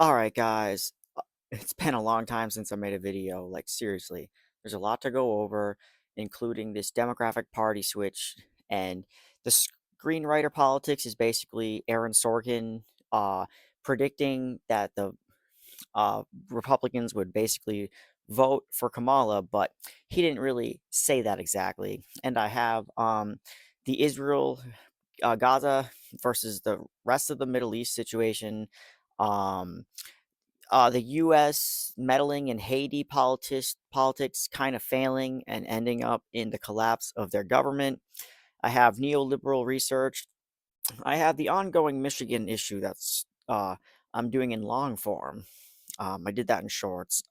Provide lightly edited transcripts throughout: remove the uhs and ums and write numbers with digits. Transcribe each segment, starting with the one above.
All right, guys. It's been a long time since I made a video. Like, seriously, there's a lot to go over, including this demographic party switch. And the screenwriter politics is basically Aaron Sorkin uh, predicting that the Republicans would basically vote for Kamala, but he didn't really say that exactly. And I have the Israel Gaza versus the rest of the Middle East situation. Um, the U.S. meddling in Haiti politics kind of failing and ending up in the collapse of their government. I have neoliberal research. I have the ongoing Michigan issue that's I'm doing in long form. I did that in shorts.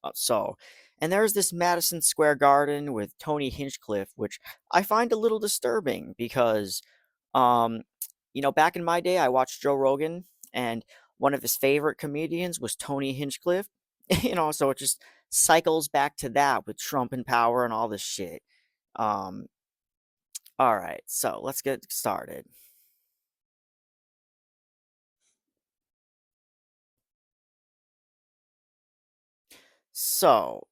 And there's this Madison Square Garden with Tony Hinchcliffe, which I find a little disturbing because, um, back in my day, I watched Joe Rogan, and one of his favorite comedians was Tony Hinchcliffe. So it just cycles back to that with Trump in power and all this shit. Um, all right, so let's get started. So,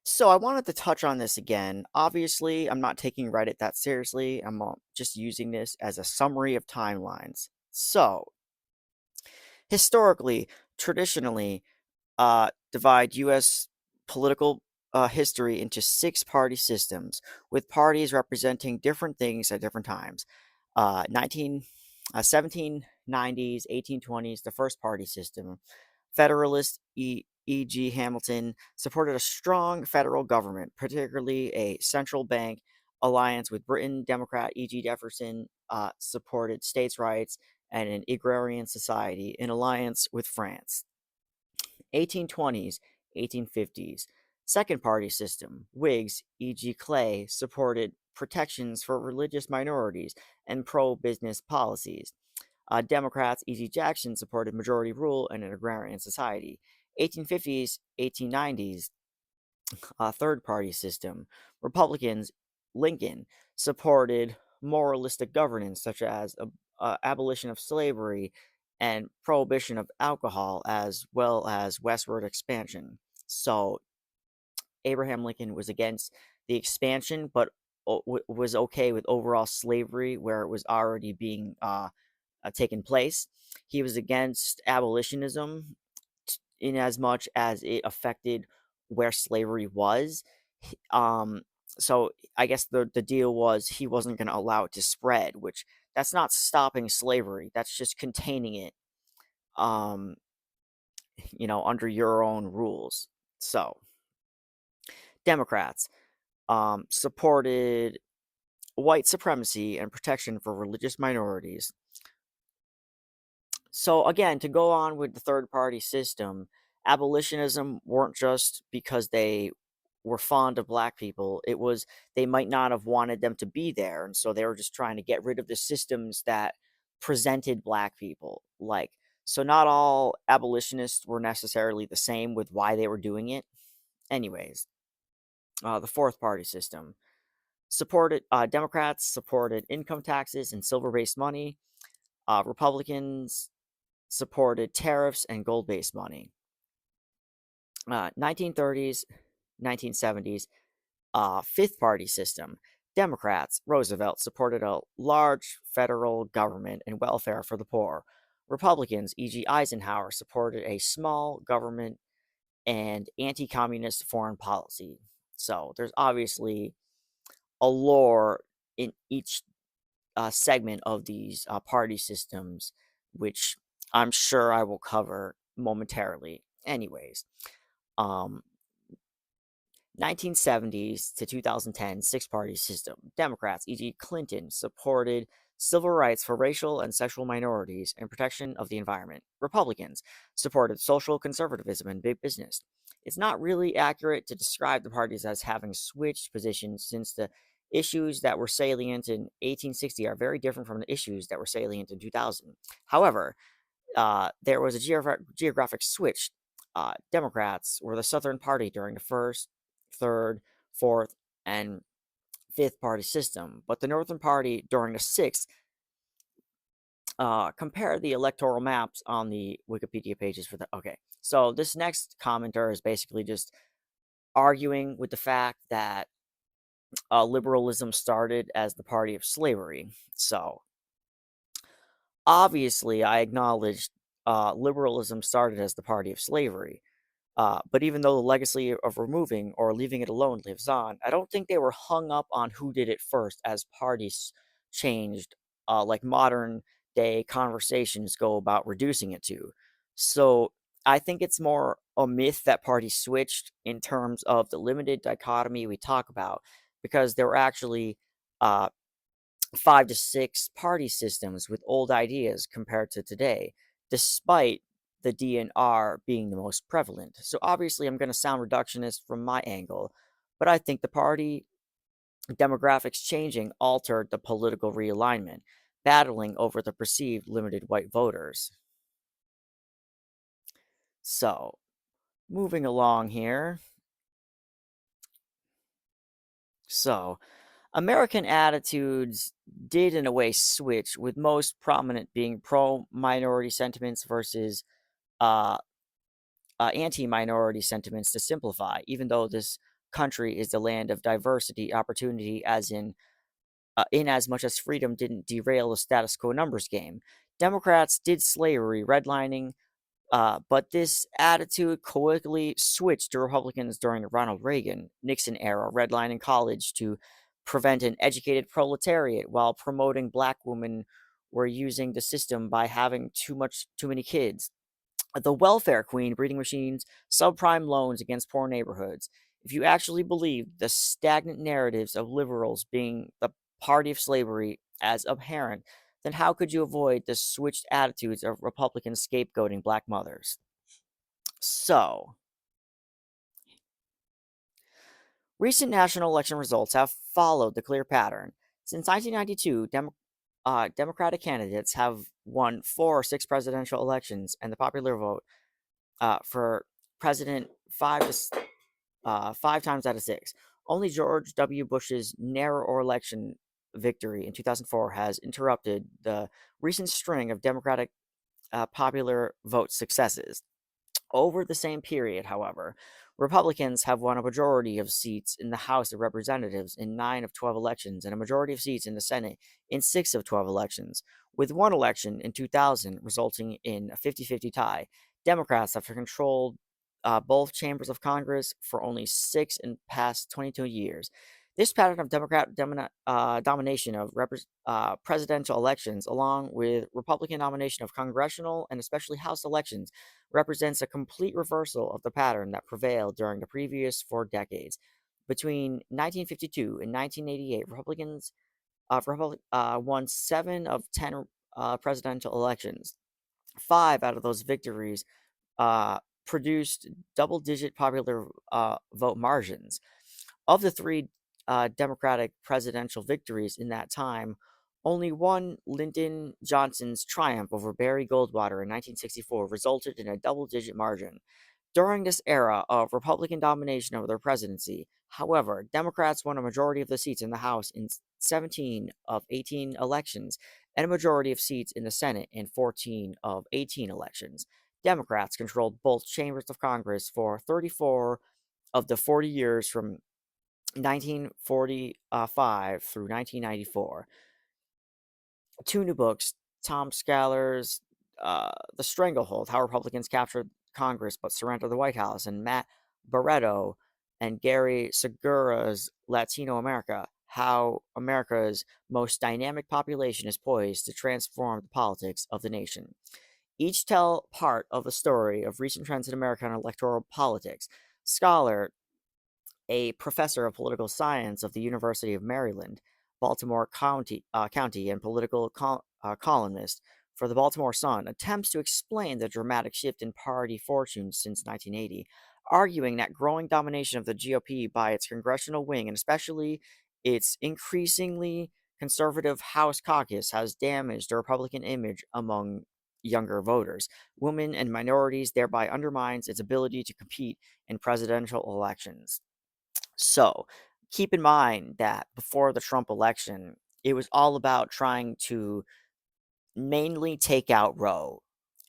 So I wanted to touch on this again. Obviously, I'm not taking Reddit that seriously. I'm just using this as a summary of timelines. So, historically, traditionally, divide U.S. political history into six-party systems, with parties representing different things at different times. 1790s, 1820s, the first party system. Federalist E.G. Hamilton supported a strong federal government, particularly a central bank alliance with Britain. Democrat E.G. Jefferson supported states' rights and an agrarian society in alliance with France. 1820s, 1850s. Second party system. Whigs, E.G. Clay, supported protections for religious minorities and pro business policies. Democrats, E.G. Jackson, supported majority rule and an agrarian society. 1850s, 1890s, third party system. Republicans, Lincoln, supported moralistic governance such as abolition of slavery and prohibition of alcohol, as well as westward expansion. So, Abraham Lincoln was against the expansion, but was okay with overall slavery where it was already being taken place. He was against abolitionism in as much as it affected where slavery was. Um, so I guess the deal was he wasn't going to allow it to spread, which that's not stopping slavery. That's just containing it. Um, under your own rules. So Democrats supported white supremacy and protection for religious minorities. So again, to go on with the third party system, abolitionism weren't just because they were fond of black people. It was they might not have wanted them to be there, and so they were just trying to get rid of the systems that presented black people. So not all abolitionists were necessarily the same with why they were doing it. Anyways, the fourth party system supported Democrats supported income taxes and silver based money. Republicans supported tariffs and gold based money. 1930s, 1970s, fifth party system. Democrats, Roosevelt, supported a large federal government and welfare for the poor. Republicans, E.G. Eisenhower, supported a small government and anti communist foreign policy. So there's obviously a lore in each segment of these party systems, which I'm sure I will cover momentarily. Anyways, um, 1970s to 2010 six party system. Democrats, e.g., Clinton, supported civil rights for racial and sexual minorities, and protection of the environment. Republicans supported social conservatism and big business. It's not really accurate to describe the parties as having switched positions since the issues that were salient in 1860 are very different from the issues that were salient in 2000. However, there was a geographic switch. Democrats were the Southern Party during the first, third, fourth, and fifth party system, but the Northern Party during the sixth. Compare the electoral maps on the Wikipedia pages for the. Okay, so this next commenter is basically just arguing with the fact that liberalism started as the party of slavery. So obviously, I acknowledge liberalism started as the party of slavery. But even though the legacy of removing or leaving it alone lives on, I don't think they were hung up on who did it first as parties changed, like modern day conversations go about reducing it to. So I think it's more a myth that parties switched in terms of the limited dichotomy we talk about, because there were actually uh, 5 to 6 party systems with old ideas compared to today, despite the DNR being the most prevalent. So obviously, I'm going to sound reductionist from my angle, but I think the party demographics changing altered the political realignment, battling over the perceived limited white voters. So, moving along here. So, American attitudes did, in a way, switch, with most prominent being pro minority sentiments versus uh, anti minority sentiments, to simplify, even though this country is the land of diversity, opportunity, in as much as freedom didn't derail the status quo numbers game. Democrats did slavery, redlining, but this attitude quickly switched to Republicans during the Ronald Reagan Nixon era, redlining college to prevent an educated proletariat while promoting black women were using the system by having too many kids. The welfare queen, breeding machines, subprime loans against poor neighborhoods. If you actually believe the stagnant narratives of liberals being the party of slavery as apparent, then how could you avoid the switched attitudes of Republicans scapegoating black mothers? So, recent national election results have followed the clear pattern. Since 1992, Democratic candidates have won 4 or 6 presidential elections, and the popular vote for president 5 times out of 6. Only George W. Bush's narrow election victory in 2004 has interrupted the recent string of Democratic popular vote successes. Over the same period, however, Republicans have won a majority of seats in the House of Representatives in 9 of 12 elections and a majority of seats in the Senate in 6 of 12 elections, with one election in 2000 resulting in a 50-50 tie. Democrats have controlled both chambers of Congress for only 6 in past 22 years. This pattern of domination of presidential elections, along with Republican domination of congressional and especially House elections, represents a complete reversal of the pattern that prevailed during the previous 4 decades. Between 1952 and 1988, Republicans won 7 of 10 presidential elections. 5 out of those victories uh, produced double-digit popular vote margins. Of the 3 Democratic presidential victories in that time, only one, Lyndon Johnson's triumph over Barry Goldwater in 1964, resulted in a double-digit margin. During this era of Republican domination over their presidency, however, Democrats won a majority of the seats in the House in 17 of 18 elections and a majority of seats in the Senate in 14 of 18 elections. Democrats controlled both chambers of Congress for 34 of the 40 years from 1945 through 1994. 2 new books, Tom Scaller's The Stranglehold, How Republicans Captured Congress but Surrendered the White House, and Matt Barreto and Gary Segura's Latino America, How America's Most Dynamic Population is Poised to Transform the Politics of the Nation. Each tell part of the story of recent trends in American electoral politics. Scholar, a professor of political science of the University of Maryland, Baltimore County and political columnist for the Baltimore Sun, attempts to explain the dramatic shift in party fortunes since 1980, arguing that growing domination of the GOP by its congressional wing and especially its increasingly conservative House caucus has damaged the Republican image among younger voters, women, and minorities, thereby undermines its ability to compete in presidential elections. So, keep in mind that before the Trump election, it was all about trying to mainly take out Roe.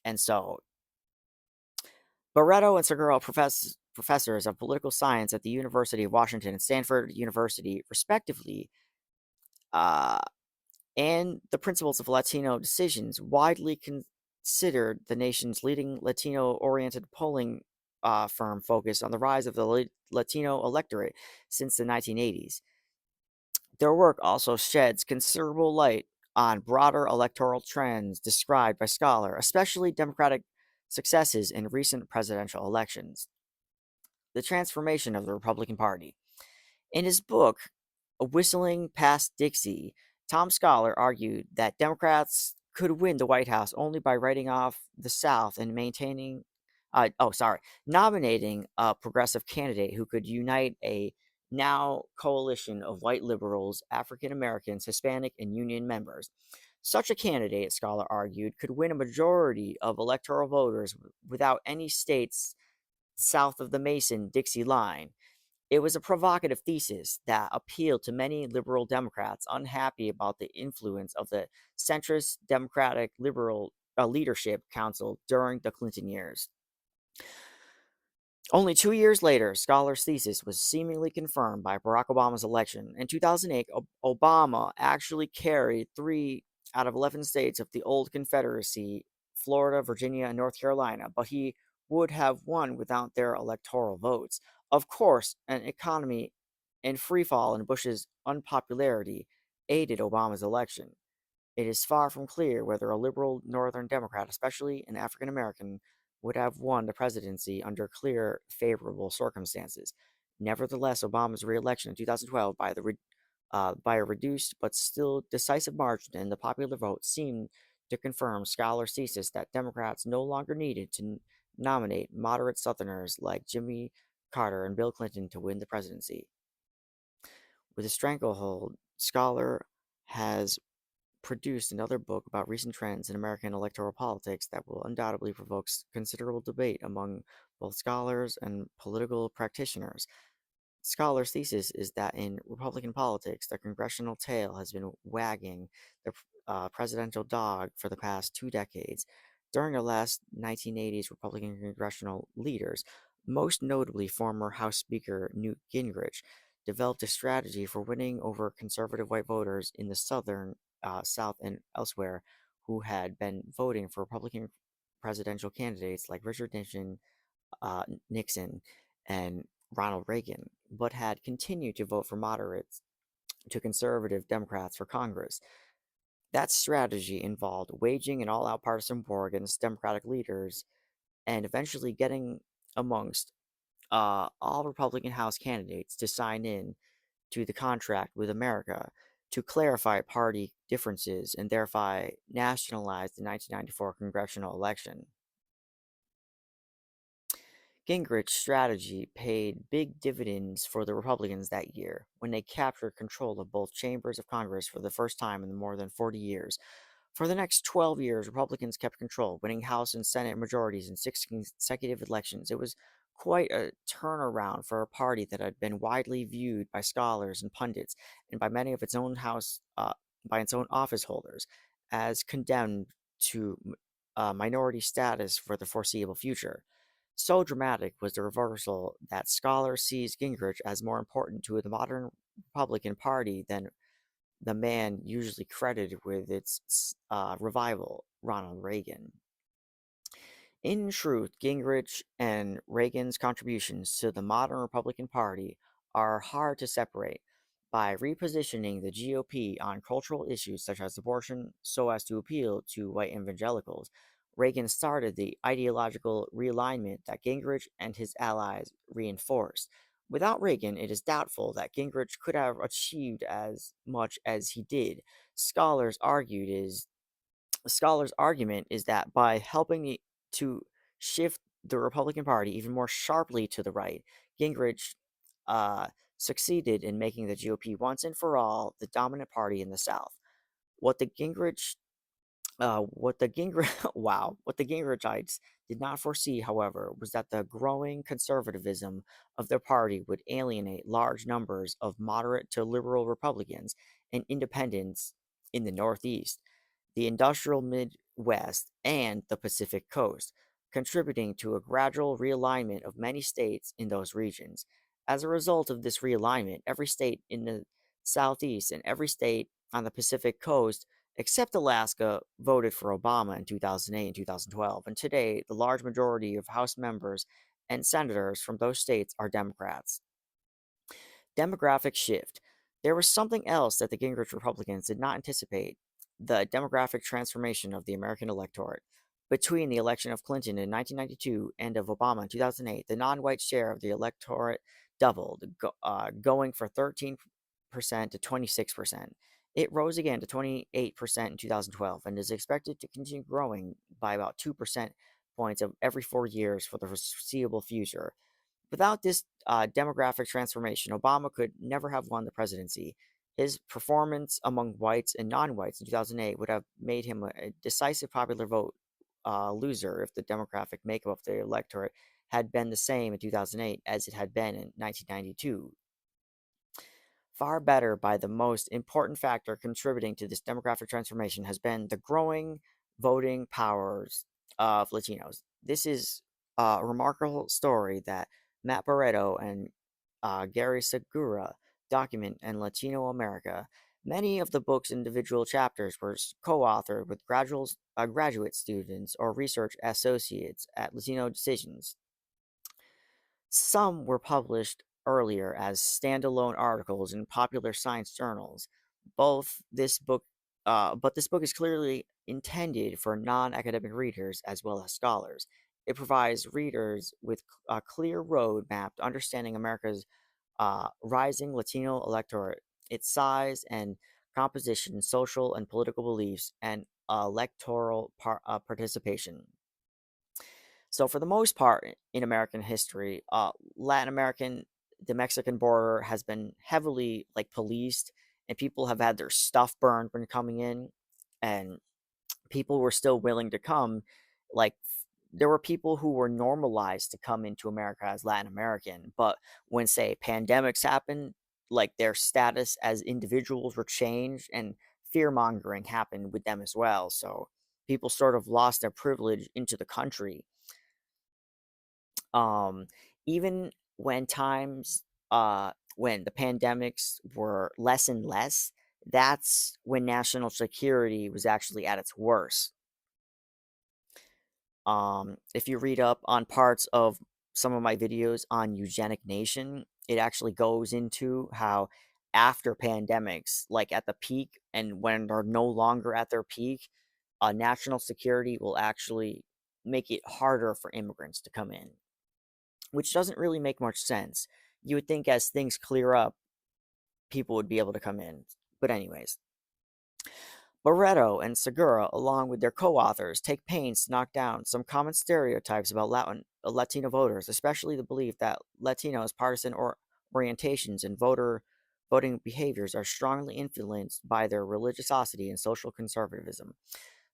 And so, Barreto and Segura, professors of political science at the University of Washington and Stanford University, respectively, uh, and the principles of Latino decisions, widely considered the nation's leading Latino-oriented polling firm focused on the rise of the Latino electorate since the 1980s. Their work also sheds considerable light on broader electoral trends described by Scholar, especially Democratic successes in recent presidential elections. The transformation of the Republican Party. In his book, Whistling Past Dixie, Tom Scholar argued that Democrats could win the White House only by writing off the South and nominating a progressive candidate who could unite a now coalition of white liberals, African Americans, Hispanic, and union members. Such a candidate, Scholar argued, could win a majority of electoral voters without any states south of the Mason Dixie line. It was a provocative thesis that appealed to many liberal Democrats unhappy about the influence of the centrist Democratic Liberal Leadership Council during the Clinton years. Only 2 years later, Scholar's thesis was seemingly confirmed by Barack Obama's election. In 2008, Obama actually carried 3 out of 11 states of the old Confederacy, Florida, Virginia, and North Carolina, but he would have won without their electoral votes. Of course, an economy in freefall and Bush's unpopularity aided Obama's election. It is far from clear whether a liberal Northern Democrat, especially an African American, would have won the presidency under clear, favorable circumstances. Nevertheless, Obama's reelection in 2012 by a reduced but still decisive margin in the popular vote seemed to confirm Scholar's thesis that Democrats no longer needed to nominate moderate Southerners like Jimmy Carter and Bill Clinton to win the presidency. With a stranglehold, Scholar has produced another book about recent trends in American electoral politics that will undoubtedly provoke considerable debate among both scholars and political practitioners. Scholar's thesis is that in Republican politics, the congressional tail has been wagging the presidential dog for the past 2 decades. During the last 1980s Republican congressional leaders, most notably former House Speaker Newt Gingrich, developed a strategy for winning over conservative white voters in the South and elsewhere who had been voting for Republican presidential candidates like Richard Nixon, and Ronald Reagan, but had continued to vote for moderates to conservative Democrats for Congress. That strategy involved waging an all out partisan war against Democratic leaders and eventually getting amongst all Republican House candidates to sign in to the contract with America to clarify party differences and thereby nationalize the 1994 congressional election. Gingrich's strategy paid big dividends for the Republicans that year when they captured control of both chambers of Congress for the first time in more than 40 years. For the next 12 years, Republicans kept control, winning House and Senate majorities in 6 consecutive elections. It was quite a turnaround for a party that had been widely viewed by scholars and pundits and by many of by its own office holders as condemned to minority status for the foreseeable future. So dramatic was the reversal that scholars seized Gingrich as more important to the modern Republican Party than the man usually credited with its revival, Ronald Reagan. In truth, Gingrich and Reagan's contributions to the modern Republican Party are hard to separate. By repositioning the GOP on cultural issues such as abortion so as to appeal to white evangelicals, Reagan started the ideological realignment that Gingrich and his allies reinforced. Without Reagan, it is doubtful that Gingrich could have achieved as much as he did. Scholars argued is Scholars' argument is that by helping to shift the Republican Party even more sharply to the right, Gingrich uh, succeeded in making the GOP once and for all the dominant party in the South. What the Gingrich what the Gingrichites did not foresee, however, was that the growing conservatism of their party would alienate large numbers of moderate to liberal Republicans and independents in the Northeast, the industrial Midwest, and the Pacific Coast, contributing to a gradual realignment of many states in those regions. As a result of this realignment, every state in the Southeast and every state on the Pacific Coast except Alaska voted for Obama in 2008 and 2012, and today the large majority of House members and senators from those states are Democrats. Demographic shift. There was something else that the Gingrich Republicans did not anticipate: the demographic transformation of the American electorate. Between the election of Clinton in 1992 and of Obama in 2008, the non white share of the electorate doubled, going from 13% to 26%. It rose again to 28% in 2012 and is expected to continue growing by about 2% points of every 4 years for the foreseeable future. Without this demographic transformation, Obama could never have won the presidency. His performance among whites and non whites in 2008 would have made him a decisive popular vote loser if the demographic makeup of the electorate had been the same in 2008 as it had been in 1992. Far better, by the most important factor contributing to this demographic transformation has been the growing voting powers of Latinos. This is a remarkable story that Matt Barreto and Gary Segura document in Latino America. Many of the book's individual chapters were co-authored with graduate students or research associates at Latino Decisions. Some were published earlier as standalone articles in popular science journals. Both this book, but this book is clearly intended for non-academic readers as well as scholars. It provides readers with a clear road map to understanding America's rising Latino electorate, its size and composition, social and political beliefs, and electoral participation. So, for the most part in American history, Latin American, the Mexican border has been heavily like policed, and people have had their stuff burned when coming in, and people were still willing to come. Like, there were people who were normalized to come into America as Latin American, but when, say, pandemics happened, like their status as individuals were changed, and fear mongering happened with them as well. So, people sort of lost their privilege into the country. um, Even when the pandemics were less and less, that's when national security was actually at its worst. If you read up on parts of some of my videos on Eugenic Nation, it actually goes into how after pandemics, like at the peak and when they're no longer at their peak, national security will actually make it harder for immigrants to come in, which doesn't really make much sense. You would think as things clear up, people would be able to come in. But, anyways, Barreto and Segura, along with their co authors, take pains to knock down some common stereotypes about Latino voters, especially the belief that Latinos' partisan orientations and voting behaviors are strongly influenced by their religiosity and social conservatism.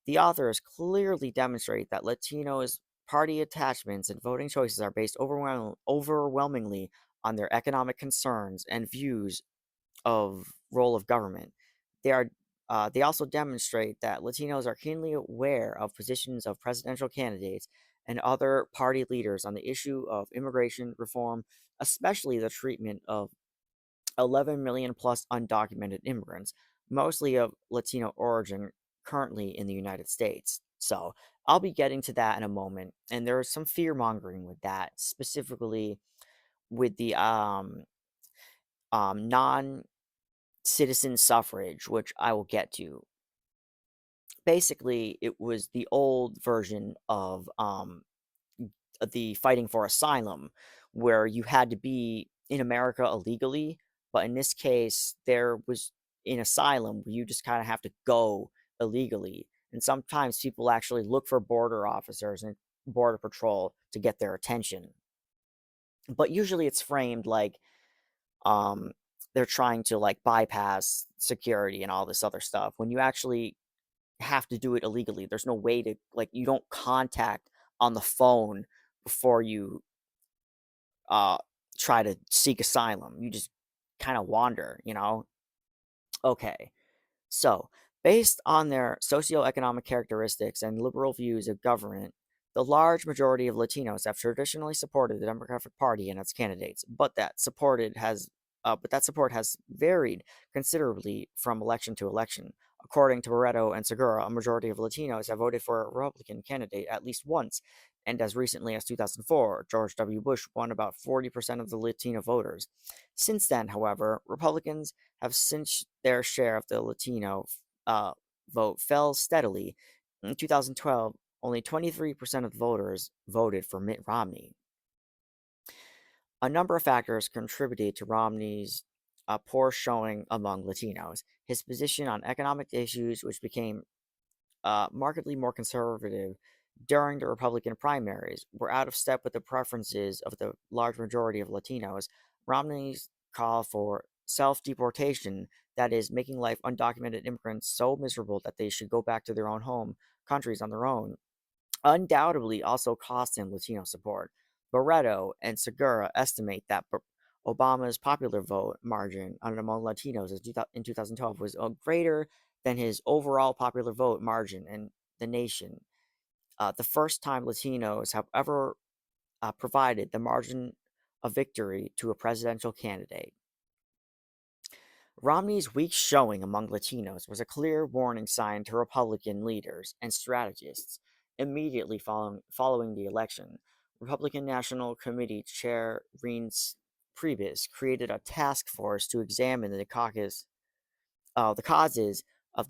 The authors clearly demonstrate that Latinos' party attachments and voting choices are based overwhelmingly on their economic concerns and views of role of government. They are they also demonstrate that Latinos are keenly aware of positions of presidential candidates and other party leaders on the issue of immigration reform, especially the treatment of 11 million plus undocumented immigrants, mostly of Latino origin, currently in the United States. So I'll be getting to that in a moment. And there is some fear mongering with that, specifically with the non citizen suffrage, which I will get to. Basically, it was the old version of the fighting for asylum, where you had to be in America illegally, but in this case, there was an asylum where you just kind of have to go illegally. And sometimes people actually look for border officers and border patrol to get their attention. But usually it's framed like um, they're trying to like bypass security and all this other stuff. When you actually have to do it illegally, there's no way to like you don't contact on the phone before you uh try to seek asylum. You just kind of wander, you know? Okay. So, based on their socioeconomic characteristics and liberal views of government, the large majority of Latinos have traditionally supported the Democratic Party and its candidates, but that support has varied considerably from election to election. According to Barreto and Segura, a majority of Latinos have voted for a Republican candidate at least once, and as recently as 2004, George W. Bush won about 40% of the Latino voters. Since then, however, Republicans have cinched their share of the Latino uh, vote fell steadily. In 2012, only 23% of the voters voted for Mitt Romney. A number of factors contributed to Romney's poor showing among Latinos. His position on economic issues, which became markedly more conservative during the Republican primaries, were out of step with the preferences of the large majority of Latinos. Romney's call for self deportation, that is, making life undocumented immigrants so miserable that they should go back to their own home countries on their own, undoubtedly also cost him Latino support. Barreto and Segura estimate that Obama's popular vote margin among Latinos in 2012 was greater than his overall popular vote margin in the nation. The first time Latinos have ever provided the margin of victory to a presidential candidate. Romney's weak showing among Latinos was a clear warning sign to Republican leaders and strategists. Immediately following the election, Republican National Committee Chair Reince Priebus created a task force to examine the causes of the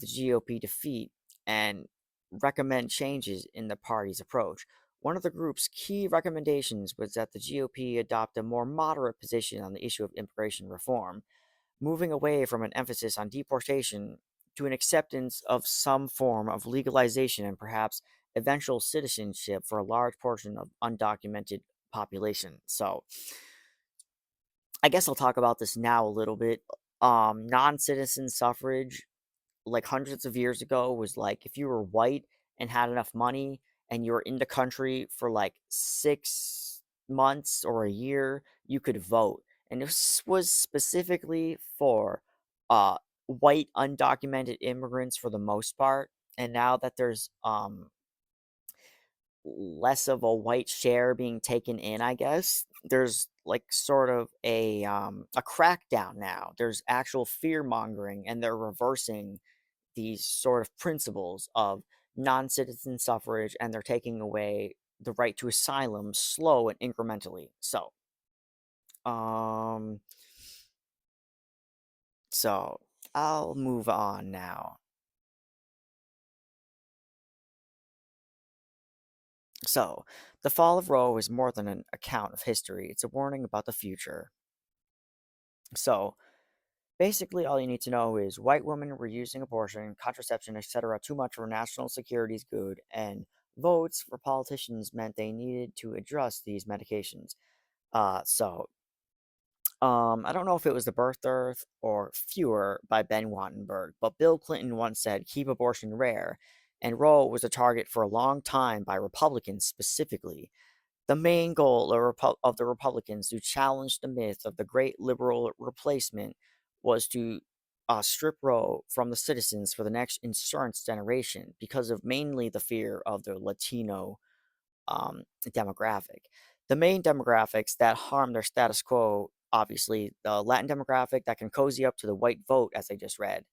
GOP defeat and recommend changes in the party's approach. One of the group's key recommendations was that the GOP adopt a more moderate position on the issue of immigration reform, moving away from an emphasis on deportation to an acceptance of some form of legalization and perhaps eventual citizenship for a large portion of undocumented population. So, I guess I'll talk about this now a little bit. Non-citizen suffrage, like hundreds of years ago, was like if you were white and had enough money and you were in the country for like 6 months or a year, you could vote. And this was specifically for white undocumented immigrants for the most part. And now that there's less of a white share being taken in, I guess. There's like sort of a crackdown now. There's actual fear mongering, and they're reversing these sort of principles of non-citizen suffrage, and they're taking away the right to asylum slow and incrementally. Um, so I'll move on now. So, the fall of Roe is more than an account of history, it's a warning about the future. So, basically, all you need to know is white women were using abortion, contraception, etc. too much for national security's good, and votes for politicians meant they needed to address these medications. I don't know if it was The Birth Earth or Fewer by Ben Wattenberg, but Bill Clinton once said, keep abortion rare, and Roe was a target for a long time by Republicans specifically. The main goal of the Republicans to challenge the myth of the great liberal replacement was to strip Roe from the citizens for the next insurance generation because of mainly the fear of the Latino demographic. The main demographics that harm their status quo, obviously, the Latin demographic that can cozy up to the white vote, as I just read,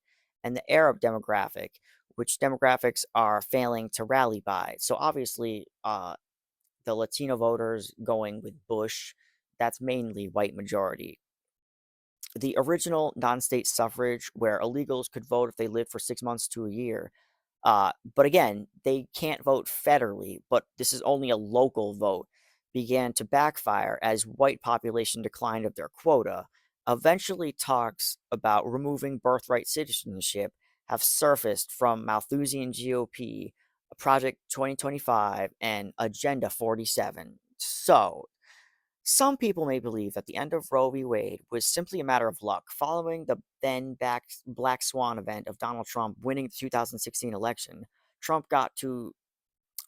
and the Arab demographic, which demographics are failing to rally by. So obviously, the Latino voters going with Bush, that's mainly white majority. The original non-state suffrage, where illegals could vote if they lived for 6 months to a year, but again, they can't vote federally, but this is only a local vote began to backfire as white population declined of their quota. Eventually, talks about removing birthright citizenship have surfaced from Malthusian GOP, Project 2025, and Agenda 47. So, some people may believe that the end of Roe v. Wade was simply a matter of luck. Following the then back black swan event of Donald Trump winning the 2016 election, Trump got to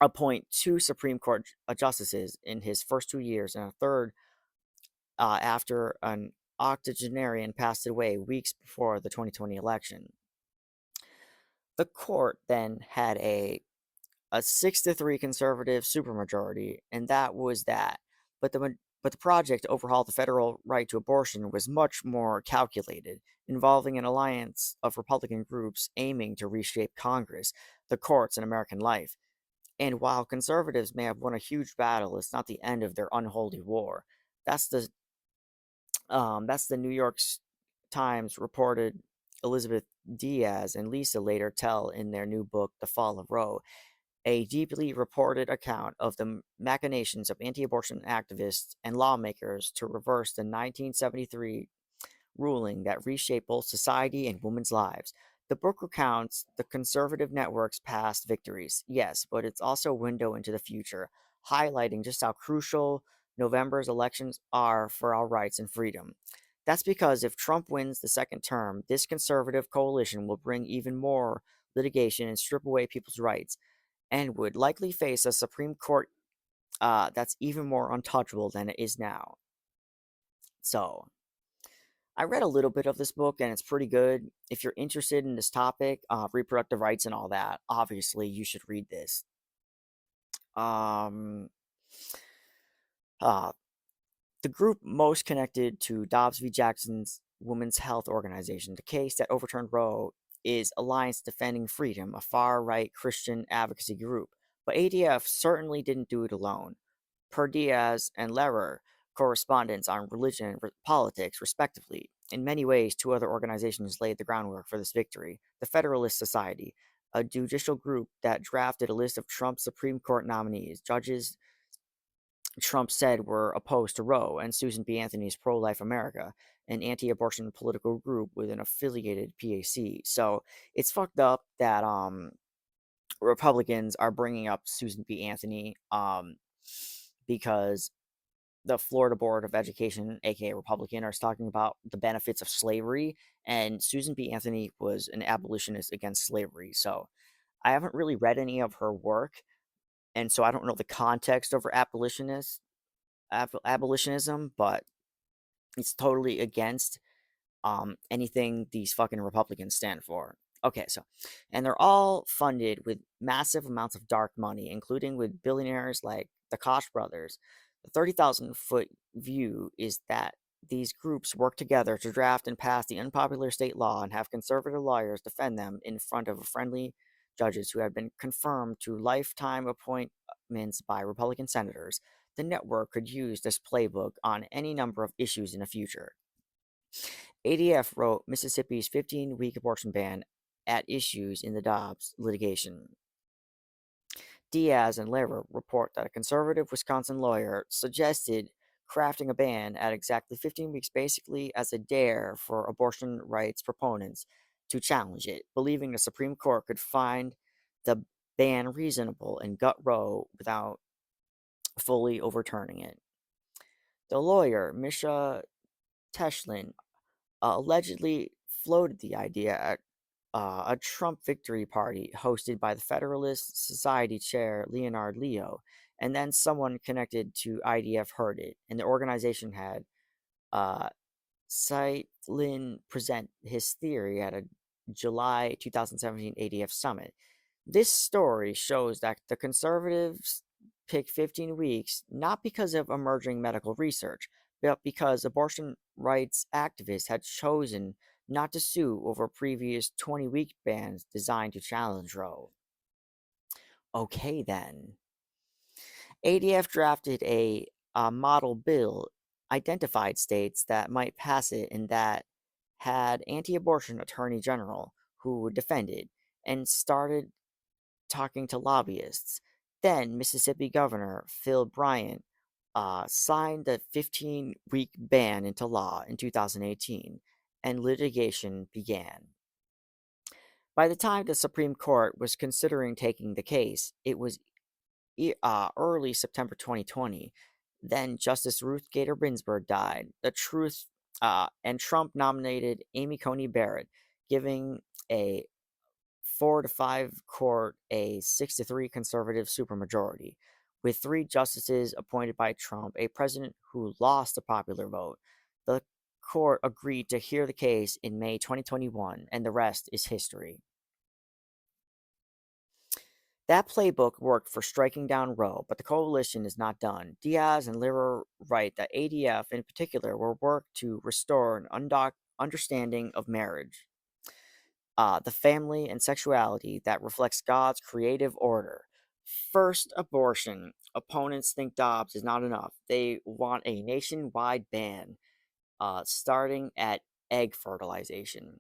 appoint two Supreme Court justices in his first 2 years and a third after an octogenarian passed away weeks before the 2020 election. The court then had a 6-3 conservative supermajority, and that was that. But the project to overhaul the federal right to abortion was much more calculated, involving an alliance of Republican groups aiming to reshape Congress, the courts, and American life. And while conservatives may have won a huge battle, it's not the end of their unholy war. That's the that's the New York Times reported Elizabeth Diaz and Lisa later tell in their new book, The Fall of Roe, a deeply reported account of the machinations of anti-abortion activists and lawmakers to reverse the 1973 ruling that reshaped both society and women's lives. The book recounts the conservative network's past victories, yes, but it's also a window into the future, highlighting just how crucial November's elections are for our rights and freedom. That's because if Trump wins the second term, this conservative coalition will bring even more litigation and strip away people's rights, and would likely face a Supreme Court that's even more untouchable than it is now. So, I read a little bit of this book and it's pretty good. If you're interested in this topic, reproductive rights and all that, obviously you should read this. Um, uh, the group most connected to Dobbs v. Jackson's Women's Health Organization, the case that overturned Roe, is Alliance Defending Freedom, a far right Christian advocacy group. But ADF certainly didn't do it alone. Per Diaz and Lehrer, correspondents on religion and politics, respectively. In many ways, two other organizations laid the groundwork for this victory. The Federalist Society, a judicial group that drafted a list of Trump's Supreme Court nominees, judges Trump said were opposed to Roe, and Susan B. Anthony's Pro Life America, an anti abortion political group with an affiliated PAC. So it's fucked up that Republicans are bringing up Susan B. Anthony because the Florida Board of Education, aka Republican, are talking about the benefits of slavery, and Susan B. Anthony was an abolitionist against slavery. So I haven't really read any of her work, and so I don't know the context of her abolitionism, but it's totally against anything these fucking Republicans stand for. Okay, so, and they're all funded with massive amounts of dark money, including with billionaires like the Koch brothers. The 30,000-foot view is that these groups work together to draft and pass the unpopular state law and have conservative lawyers defend them in front of friendly judges who have been confirmed to lifetime appointments by Republican senators. The network could use this playbook on any number of issues in the future. ADF wrote Mississippi's 15-week abortion ban at issues in the Dobbs litigation. Diaz and Lehrer report that a conservative Wisconsin lawyer suggested crafting a ban at exactly 15 weeks, basically as a dare for abortion rights proponents to challenge it, believing the Supreme Court could find the ban reasonable and gut Roe without fully overturning it. The lawyer, Misha Teshlin, allegedly floated the idea at a Trump victory party hosted by the Federalist Society chair Leonard Leo, and then someone connected to IDF heard it, and the organization had Seitlin present his theory at a July 2017 ADF summit. This story shows that the conservatives picked 15 weeks not because of emerging medical research, but because abortion rights activists had chosen not to sue over previous 20-week bans designed to challenge Roe. Okay, then. ADF drafted a model bill, identified states that might pass it, and that had anti abortion attorney general who would defend it, and started talking to lobbyists. Then Mississippi Governor Phil Bryant signed the 15-week ban into law in 2018, and litigation began. By the time the Supreme Court was considering taking the case, it was early September 2020. Then Justice Ruth Gator Ginsburg died. And Trump nominated Amy Coney Barrett, giving a 4-5 court a 6-3 conservative supermajority. With three justices appointed by Trump, a president who lost the popular vote, the court agreed to hear the case in May 2021, and the rest is history. That playbook worked for striking down Roe, but the coalition is not done. Diaz and Lira write that ADF in particular will work to restore an understanding of marriage, the family, and sexuality that reflects God's creative order. First, abortion. Opponents think Dobbs is not enough. They want a nationwide ban, starting at egg fertilization.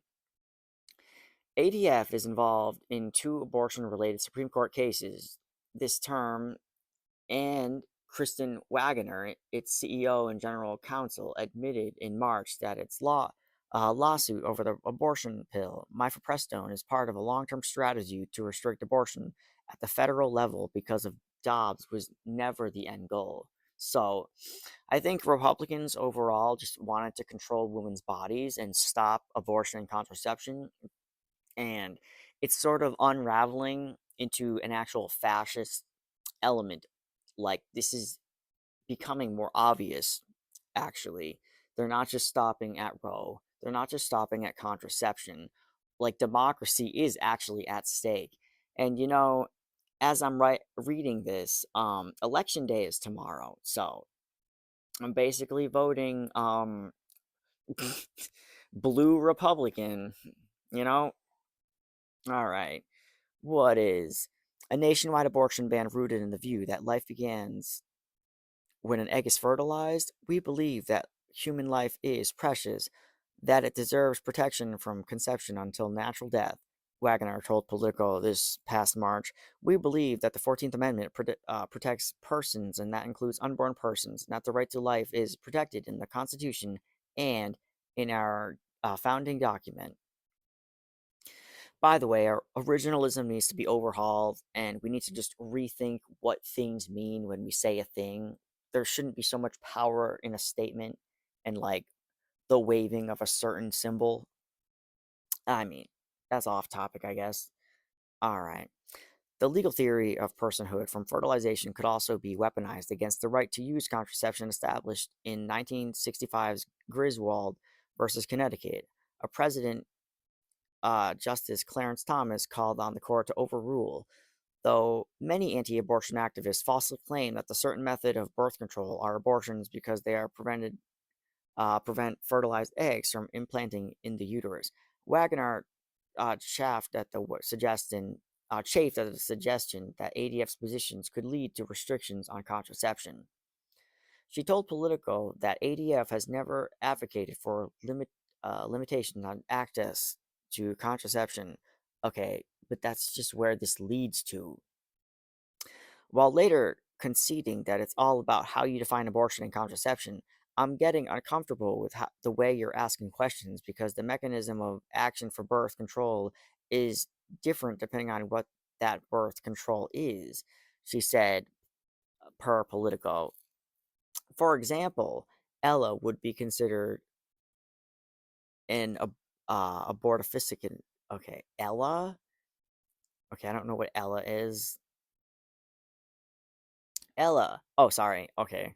ADF is involved in 2 abortion-related Supreme Court cases this term, and Kristen Waggoner, its CEO and general counsel, admitted in March that its lawsuit over the abortion pill, mifepristone, is part of a long-term strategy to restrict abortion at the federal level because of Dobbs was never the end goal. So, I think Republicans overall just wanted to control women's bodies and stop abortion and contraception, and it's sort of unraveling into an actual fascist element. Like, this is becoming more obvious, actually. They're not just stopping at Roe, they're not just stopping at contraception. Like, democracy is actually at stake. And as I'm reading this, election day is tomorrow, so I'm basically voting blue Republican, you know? Alright. What is a nationwide abortion ban rooted in the view that life begins when an egg is fertilized? We believe that human life is precious, that it deserves protection from conception until natural death. Wagner told Politico this past March. We believe that the 14th Amendment protects persons, and that includes unborn persons, and that the right to life is protected in the Constitution and in our founding document. By the way, our originalism needs to be overhauled, and we need to just rethink what things mean when we say a thing. There shouldn't be so much power in a statement and like the waving of a certain symbol. I mean, that's off topic, I guess. All right. The legal theory of personhood from fertilization could also be weaponized against the right to use contraception established in 1965's Griswold versus Connecticut. A president Justice Clarence Thomas called on the court to overrule, though many anti-abortion activists falsely claim that the certain method of birth control are abortions because they are prevent fertilized eggs from implanting in the uterus. Wagner chafed at the suggestion that ADF's positions could lead to restrictions on contraception. She told Politico that ADF has never advocated for limitations on access to contraception. Okay, but that's just where this leads to. While later conceding that it's all about how you define abortion and contraception, I'm getting uncomfortable with the way you're asking questions because the mechanism of action for birth control is different depending on what that birth control is, she said, per Politico. For example, Ella would be considered an abortifacient. Okay, Ella? Okay, I don't know what Ella is. Ella. Oh, sorry. Okay.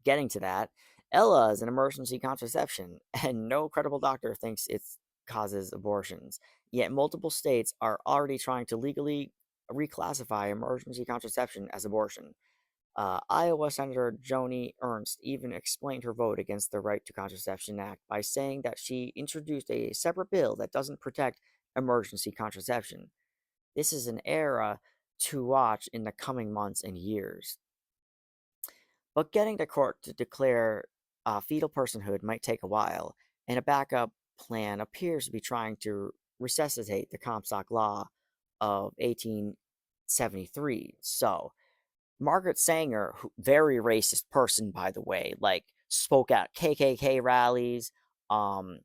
Getting to that. Ella is an emergency contraception, and no credible doctor thinks it causes abortions. Yet multiple states are already trying to legally reclassify emergency contraception as abortion. Iowa Senator Joni Ernst even explained her vote against the Right to Contraception Act by saying that she introduced a separate bill that doesn't protect emergency contraception. This is an era to watch in the coming months and years. But getting the court to declare fetal personhood might take a while, and a backup plan appears to be trying to resuscitate the Comstock Law of 1873. So, Margaret Sanger, very racist person, by the way, like spoke at KKK rallies. Um,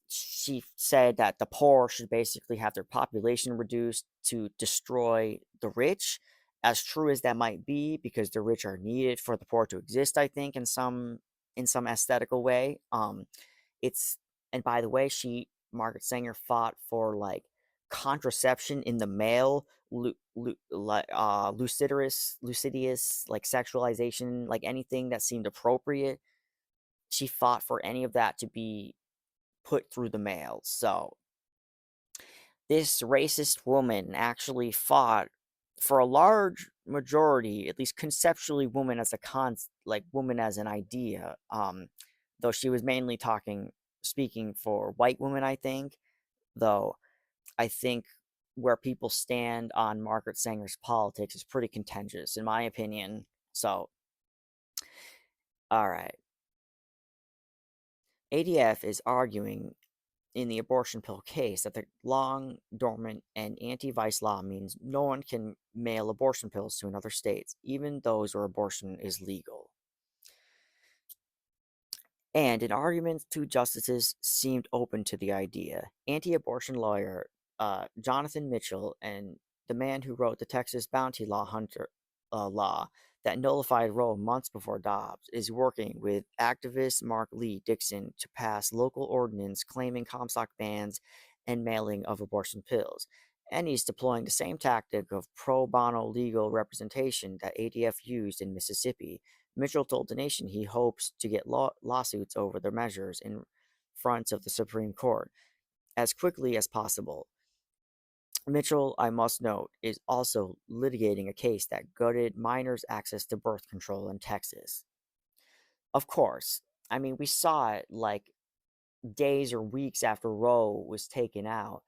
she said that the poor should basically have their population reduced to destroy the rich. As true as that might be, because the rich are needed for the poor to exist, I think in some aesthetical way. It's and by the way, Margaret Sanger fought for like contraception in the male, lucidius, like sexualization, like anything that seemed appropriate. She fought for any of that to be put through the mail. So this racist woman actually fought for a large majority, at least conceptually, woman as an idea. Though she was mainly speaking for white women, I think. Though I think where people stand on Margaret Sanger's politics is pretty contentious, in my opinion. So, all right. ADF is arguing in the abortion pill case that the long dormant and anti-vice law means no one can mail abortion pills to another state, even those where abortion is legal. And in arguments, two justices seemed open to the idea. Anti-abortion lawyer Jonathan Mitchell and the man who wrote the Texas bounty law hunter law that nullified Roe months before Dobbs is working with activist Mark Lee Dixon to pass local ordinance claiming Comstock bans and mailing of abortion pills. And he's deploying the same tactic of pro bono legal representation that ADF used in Mississippi. Mitchell told the nation he hopes to get lawsuits over the measures in front of the Supreme Court as quickly as possible. Mitchell, I must note, is also litigating a case that gutted minors' access to birth control in Texas. Of course, I mean, we saw it like days or weeks after Roe was taken out.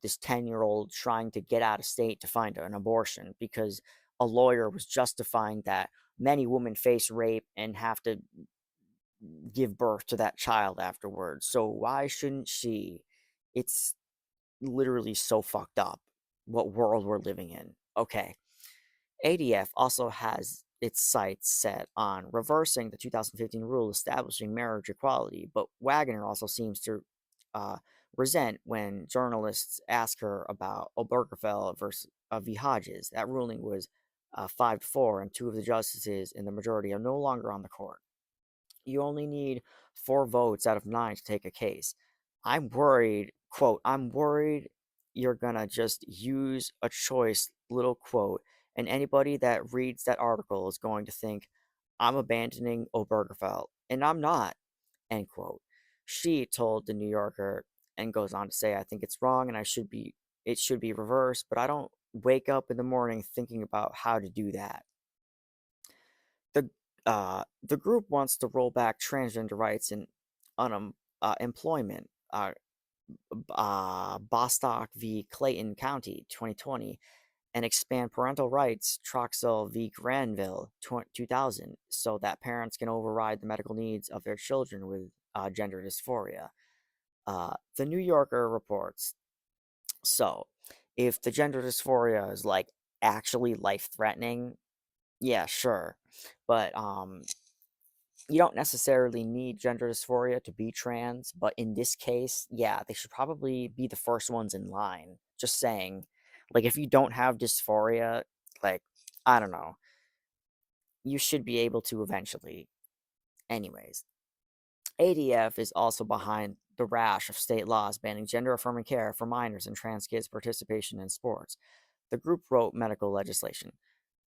This 10-year-old trying to get out of state to find an abortion because a lawyer was justifying that many women face rape and have to give birth to that child afterwards. So why shouldn't she? It's literally so fucked up what world we're living in. Okay. ADF also has its sights set on reversing the 2015 rule establishing marriage equality, but Wagner also seems to uh, resent when journalists ask her about Obergefell versus v. Hodges. That ruling was 5-4, and two of the justices in the majority are no longer on the court. You only need 4 votes out of 9 to take a case. I'm worried, quote, I'm worried you're gonna just use a choice little quote, and anybody that reads that article is going to think I'm abandoning Obergefell, and I'm not, end quote. She told the New Yorker and goes on to say, I think it's wrong and it should be reversed, but I don't wake up in the morning thinking about how to do that. The the group wants to roll back transgender rights in employment. Bostock v. Clayton County, 2020, and expand parental rights, Troxel v. Granville, 2000, so that parents can override the medical needs of their children with gender dysphoria. The New Yorker reports, so if the gender dysphoria is like actually life threatening, yeah, sure. But you don't necessarily need gender dysphoria to be trans, but in this case, yeah, they should probably be the first ones in line. Just saying. Like, if you don't have dysphoria, like, I don't know, you should be able to eventually. Anyways, ADF is also behind the rash of state laws banning gender affirming care for minors and trans kids' participation in sports. The group wrote medical legislation.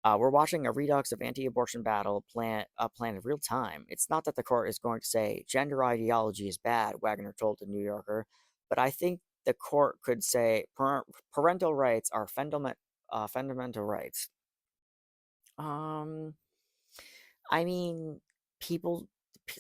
We're watching a redux of anti-abortion battle plan in real time. It's not that the court is going to say gender ideology is bad, Wagner told the New Yorker, but I think the court could say parental rights are fundamental rights. Um, I mean, people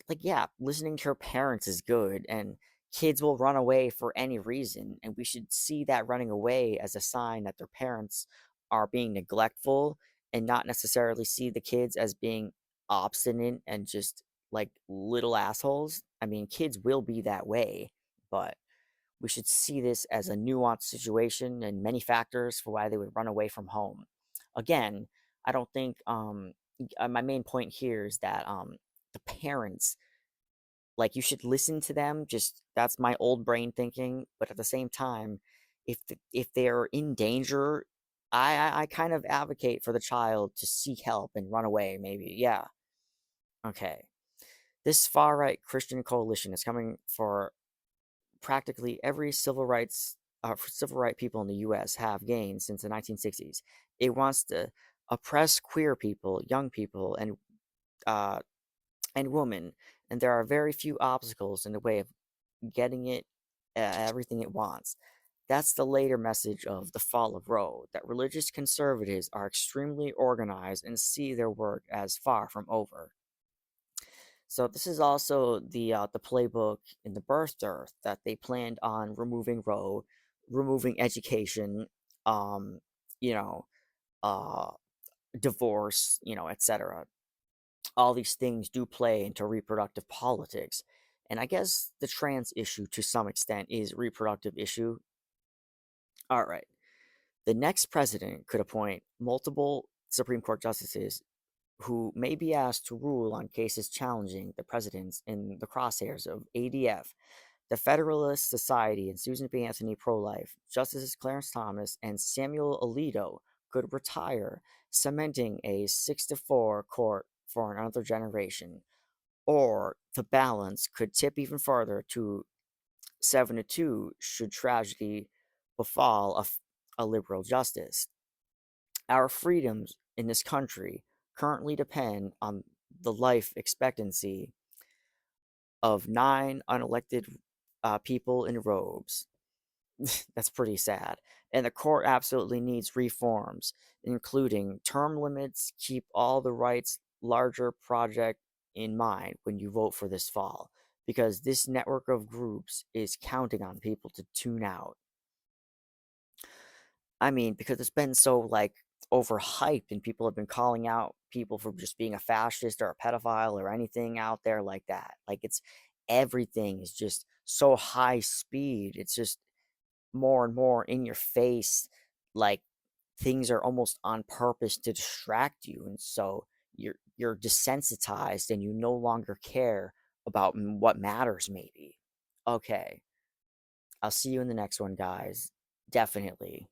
like yeah, listening to your parents is good, and kids will run away for any reason, and we should see that running away as a sign that their parents are being neglectful and not necessarily see the kids as being obstinate and just like little assholes. I mean, kids will be that way, but we should see this as a nuanced situation and many factors for why they would run away from home. Again, I don't think my main point here is that the parents, like, you should listen to them. Just that's my old brain thinking, but at the same time, if they're in danger, I kind of advocate for the child to seek help and run away. Maybe, yeah. Okay. This far right Christian coalition is coming for practically every civil right people in the U.S. have gained since the 1960s. It wants to oppress queer people, young people, uh, and women, and there are very few obstacles in the way of getting it everything it wants. That's the later message of the fall of Roe, that religious conservatives are extremely organized and see their work as far from over. So this is also the playbook in the birth dearth, that they planned on removing Roe, removing education, um, you know, uh, divorce, etc. All these things do play into reproductive politics. And I guess the trans issue to some extent is reproductive issue. All right. The next president could appoint multiple Supreme Court justices who may be asked to rule on cases challenging the presidents in the crosshairs of ADF, the Federalist Society, and Susan B. Anthony pro life. Justices Clarence Thomas and Samuel Alito could retire, cementing a 6-4 court for another generation. Or the balance could tip even further to 7-2 should tragedy befall a liberal justice. Our freedoms in this country currently depend on the life expectancy of 9 unelected people in robes. That's pretty sad. And the court absolutely needs reforms, including term limits. Keep all the rights larger project in mind when you vote for this fall, because this network of groups is counting on people to tune out. I mean, because it's been so, like, overhyped, and people have been calling out people for just being a fascist or a pedophile or anything out there like that. Like, it's everything is just so high speed. It's just more and more in your face. Like, things are almost on purpose to distract you, and so you're desensitized and you no longer care about what matters, maybe. Okay. I'll see you in the next one, guys. Definitely.